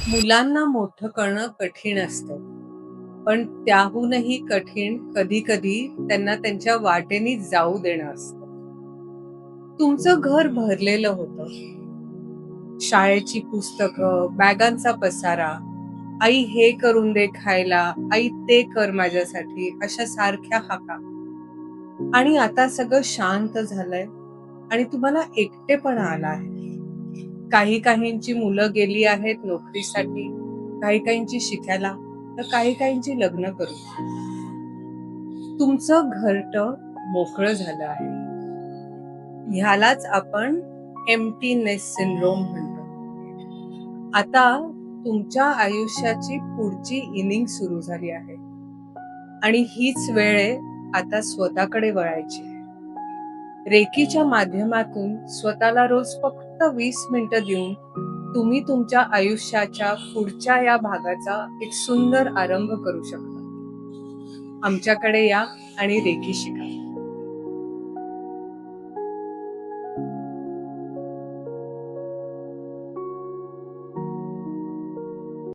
मुलांना मोठं करणं कठीण असतं. पण त्याहूनही कठीण कधी-कधी त्यांना त्यांच्या वाटेनी जाऊ देणं असतं. तुमचं घर भरलेलं होतं. शाळेची पुस्तकं, बॅगांचा पसारा, "आई हे करून दे खायला, आई ते कर माझ्यासाठी" अशा सारख्या हाका. आणि आता सगळं शांत झालंय आणि तुम्हाला एकटेपणा आला आहे. काही-काहींची मुलं गेली आहेत नोकरीसाठी, काही-काहींची शिकायला, तर काही-काहींची लग्न करून. तुमचं घरटं मोकळं झालं आहे. ह्यालाच आपण एम्प्टीनेस सिंड्रोम म्हणतो. आता तुमच्या आयुष्याची पुढची इनिंग सुरू झाली आहे आणि हीच वेळ आहे आता स्वतःकडे वळायची आहे. रेकीच्या माध्यमातून स्वतःला रोज फक्त 20 मिनिटं देऊन तुम्ही तुमच्या आयुष्याच्या पुढच्या या भागाचा एक सुंदर आरंभ करू शकता. आमच्याकडे या आणि रेकी शिका.